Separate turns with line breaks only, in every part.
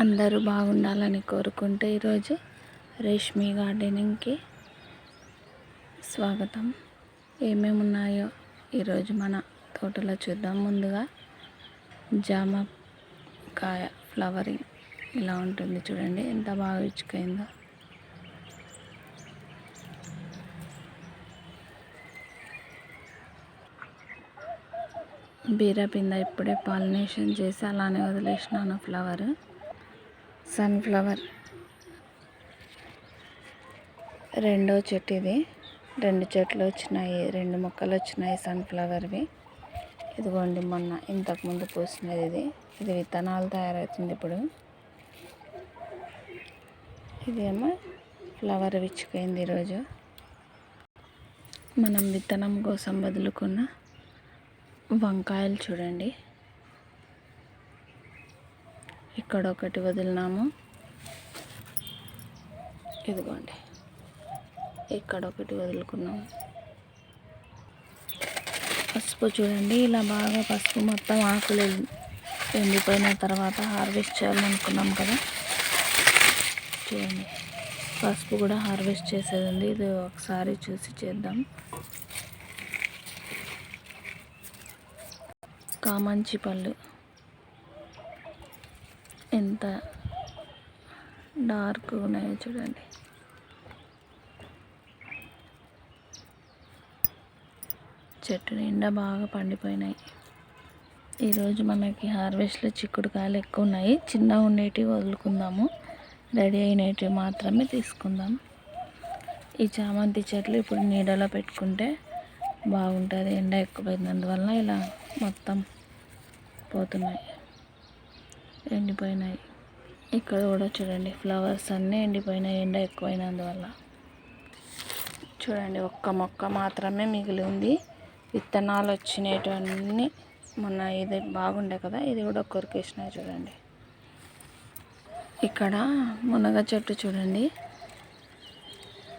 అందరూ బాగుండాలని కోరుకుంటే ఈరోజు రేష్మి గార్డెనింగ్కి స్వాగతం. ఏమేమి ఉన్నాయో ఈరోజు మన తోటలో చూద్దాం. ముందుగా జామకాయ ఫ్లవరింగ్ ఇలా ఉంటుంది చూడండి, ఎంత బాగా ఇచ్చుకైందో. బీరపింద ఇప్పుడే పాలినేషన్ చేసి అలానే వదిలేసినాను. ఫ్లవర్ సన్ఫ్లవర్ రెండో చెట్టు ఇది. 2 చెట్లు వచ్చినాయి, 2 మొక్కలు వచ్చినాయి సన్ఫ్లవర్వి. ఇదిగోండి, మొన్న ఇంతకుముందు పూసినది ఇది విత్తనాలు తయారవుతుంది ఇప్పుడు. ఇదేమో ఫ్లవర్ విచ్చుకైంది ఈరోజు. మనం విత్తనం కోసం వదులుకున్న వంకాయలు చూడండి, ఇక్కడ ఒకటి వదిలినాము, ఇదిగోండి ఇక్కడ ఒకటి వదులుకున్నాము. పసుపు చూడండి, ఇలా బాగా పసుపు మొత్తం ఆకులు ఎండిపోయిన తర్వాత హార్వెస్ట్ చేయాలనుకున్నాం కదా, చూడండి పసుపు కూడా హార్వెస్ట్ చేసేది ఉంది. ఇది ఒకసారి చూసి చేద్దాం. కామంచి పళ్ళు ఎంత డార్క్ ఉన్నాయో చూడండి. చెట్టు నిండా బాగా పండిపోయినాయి. ఈరోజు మనకి హార్వెస్ట్లో చిక్కుడుకాయలు ఎక్కువ ఉన్నాయి. చిన్నగా ఉండేటివి వదులుకుందాము, రెడీ అయినవి మాత్రమే తీసుకుందాం. ఈ చామంతి చెట్లు ఇప్పుడు నీడలో పెట్టుకుంటే బాగుంటుంది. ఎండ ఎక్కువైనందువల్ల ఇలా మొత్తం పోతున్నాయి, ఎండిపోయినాయి. ఇక్కడ కూడా చూడండి, ఫ్లవర్స్ అన్నీ ఎండిపోయినాయి ఎండ ఎక్కువైనందువల్ల. చూడండి, ఒక్క మొక్క మాత్రమే మిగిలి ఉంది. విత్తనాలు వచ్చినటువన్నీ మొన్న ఇది బాగుండే కదా, ఇది కూడా కొరికేసినాయి చూడండి. ఇక్కడ మునగ చెట్టు చూడండి,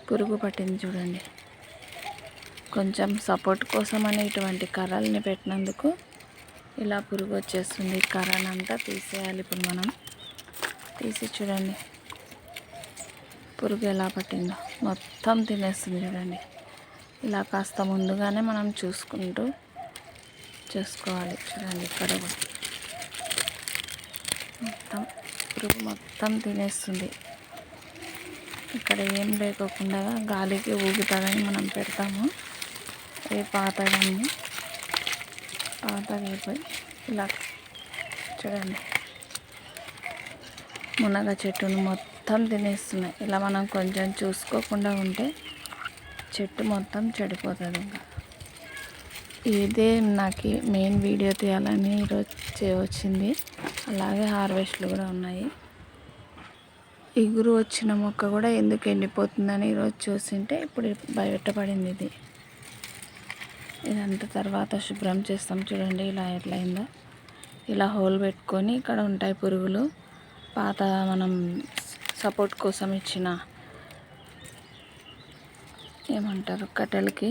పురుగు పట్టింది చూడండి. కొంచెం సపోర్ట్ కోసం అని ఇటువంటి కర్రల్ని పెట్టినందుకు ఇలా పురుగు వచ్చేస్తుంది. కర్రనంతా తీసేయాలి ఇప్పుడు మనం. తీసి చూడండి పురుగు ఎలా పట్టిందో, మొత్తం తినేస్తుంది చూడండి. ఇలా కాస్త ముందుగానే మనం చూసుకోవాలి. చూడండి, ఇక్కడ పురుగు మొత్తం తినేస్తుంది. ఇక్కడ ఏం లేకోకుండా గాలికి ఊగుతుందని మనం పెడతాము. అవి పాతగైపోయి ఇలా చూడండి మునగ చెట్టును మొత్తం తినేస్తున్నాయి. ఇలా మనం కొంచెం చూసుకోకుండా ఉంటే చెట్టు మొత్తం చెడిపోతుంది. ఇంకా ఇదే నాకు మెయిన్ వీడియో తీయాలని ఈరోజు వచ్చింది. అలాగే హార్వెస్ట్లు కూడా ఉన్నాయి. ఇగురు వచ్చిన మొక్క కూడా ఎందుకు ఎండిపోతుందని ఈరోజు చూసింటే ఇప్పుడు బయటపడింది. ఇదంతా తర్వాత శుభ్రం చేస్తాం. చూడండి ఇలా ఎట్లయిందో. ఇలా హోల్ పెట్టుకొని ఇక్కడ ఉంటాయి పురుగులు. పాత మనం సపోర్ట్ కోసం ఇచ్చిన ఏమంటారు కట్టెలకి,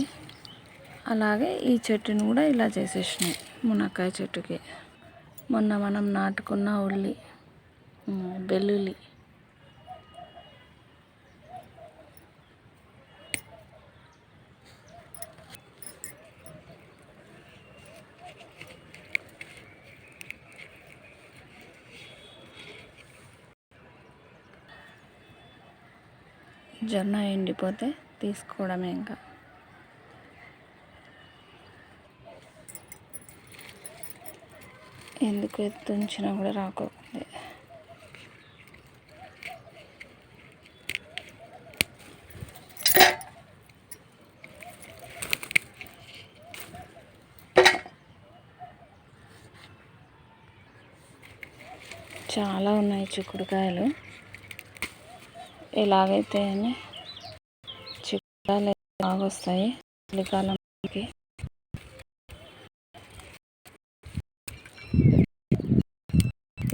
అలాగే ఈ చెట్టును కూడా ఇలా చేసేసినాయి. మునక్కాయ చెట్టుకి మొన్న మనం నాటుకున్న వెల్లుల్లి జొన్న ఎండిపోతే తీసుకోవడమే. ఇంకా ఎందుకు ఎత్తుంచినా కూడా రాకపోతుంది. చాలా ఉన్నాయి చిక్కుడుకాయలు. ఎలాగైతే అని చిక్కుడుకాయలు బాగా వస్తాయి చలికాలంకి.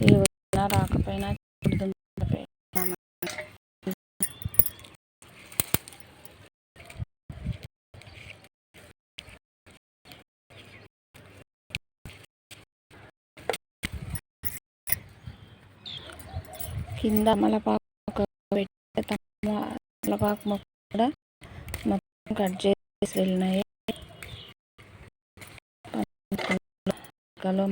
ఏ వచ్చినా రాకపోయినా కింద తమలపాకు పెట్టే తమలపాకు మొక్క కూడా మొత్తం కట్ చేసి వెళ్ళినాయి. చాలా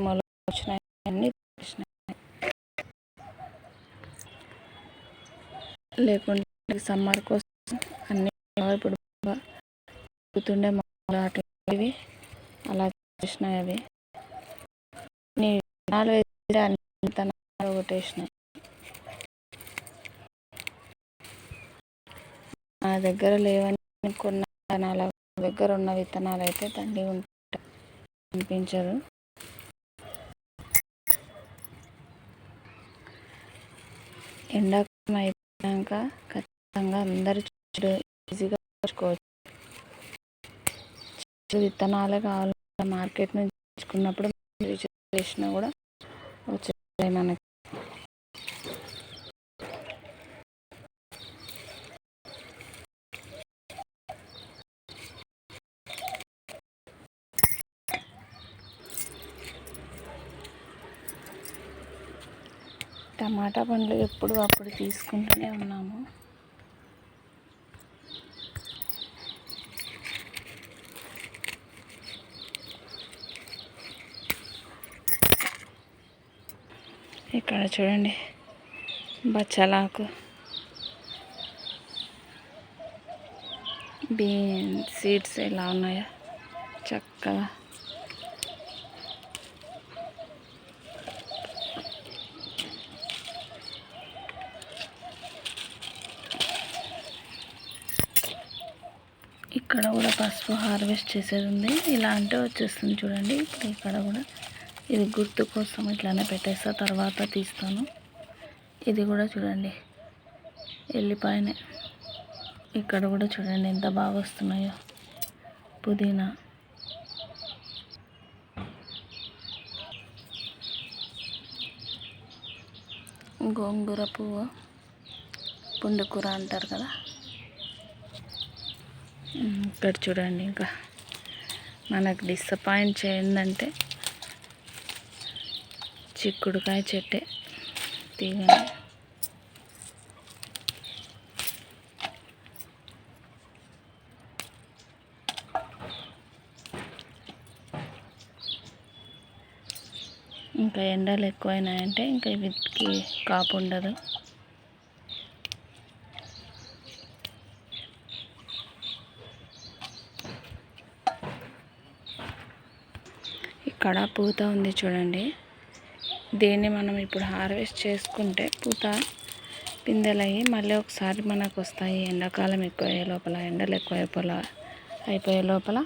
మొలలు వచ్చినాయి, అన్నీ వచ్చినాయి. లేకుంటే సమ్మర్ కోసం అన్ని ఇప్పుడు పెరుగుతుండే మొక్కలు అటువంటివి అలా చేసినాయి. అవి విత్తనాలు వేస్తే అన్ని విత్తనాలు ఒకటేసినాయి. నా దగ్గర లేవని కొన్న విత్తనాల దగ్గర ఉన్న విత్తనాలు అయితే తండ్రి అనిపించదు. ఎండాకాలం అయిపోయాక ఖచ్చితంగా అందరూ చెట్లు ఈజీగా పెంచుకోవచ్చు. విత్తనాలే కావాలి మార్కెట్ నుంచి తెచ్చుకున్నప్పుడు వేసినా కూడా వచ్చేస్తాయి మనకి. టమాటా పండ్లు ఎప్పుడు అప్పుడు తీసుకుంటూనే ఉన్నాము. ఇక్కడ చూడండి బచ్చలాకు, బీన్ సీడ్స్ ఎలా ఉన్నాయో చక్కగా. ఇక్కడ కూడా పసుపు హార్వెస్ట్ చేసేది ఉంది. ఇలా అంటే వచ్చేస్తుంది చూడండి. ఇప్పుడు ఇక్కడ కూడా ఇది గుర్తు కోసం ఇట్లానే పెట్టేస్తా, తర్వాత తీస్తాను. ఇది కూడా చూడండి ఎల్లిపాయనే. ఇక్కడ కూడా చూడండి ఎంత బాగా వస్తున్నాయో. పుదీనా, గోంగూర పువ్వు, పుండుకూర అంటారు కదా. ఇక్కడ చూడండి ఇంకా మనకు డిసప్పాయింట్ చేయందంటే చిక్కుడుకాయ చెట్టే తీగని. ఇంకా ఎండలు ఎక్కువైనాయంటే ఇంకా వీటికి కాపు ఉండదు. ఇక్కడ పూత ఉంది చూడండి. దీన్ని మనం ఇప్పుడు హార్వెస్ట్ చేసుకుంటే పూత పిందెలయ్యి మళ్ళీ ఒకసారి మనకు వస్తాయి. ఎండాకాలం ఎక్కువ అయ్యే లోపల, ఎండలు ఎక్కువ అయిపోయే లోపల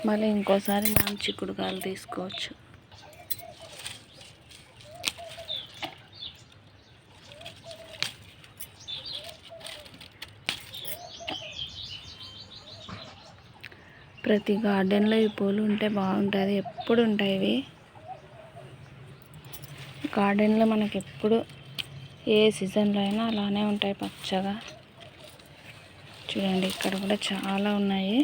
మళ్ళీ ఇంకోసారి మనం చిక్కుడుకాయలు తీసుకోవచ్చు. ప్రతి గార్డెన్లో ఈ పూలు ఉంటే బాగుంటుంది. ఎప్పుడు ఉంటాయి ఇవి గార్డెన్లో మనకి. ఎప్పుడు ఏ సీజన్లో అయినా అలానే ఉంటాయి పచ్చగా. చూడండి ఇక్కడ కూడా చాలా ఉన్నాయి.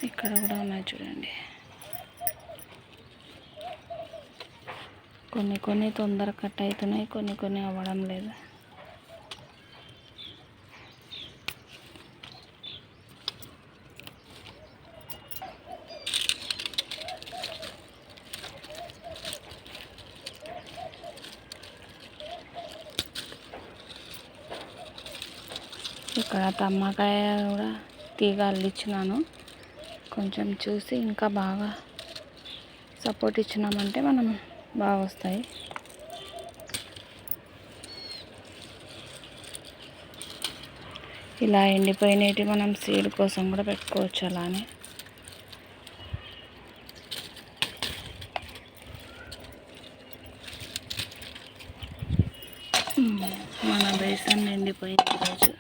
ఇక్కడ కూడా ఉన్నాయి చూడండి. కొన్ని తొందర కట్ అవుతున్నాయి, కొన్ని అవ్వడం లేదు. ఇక్కడ తమ్మకాయ కూడా తీగ అల్లిచ్చినాను. కొంచెం చూసి ఇంకా బాగా సపోర్ట్ ఇచ్చినామంటే మనం బాగా వస్తాయి. ఇలా ఎండిపోయినవి మనం సీడ్ కోసం కూడా పెట్టుకోవచ్చు. అలానే మన బేసన్ ఎండిపోయింది ఈరోజు.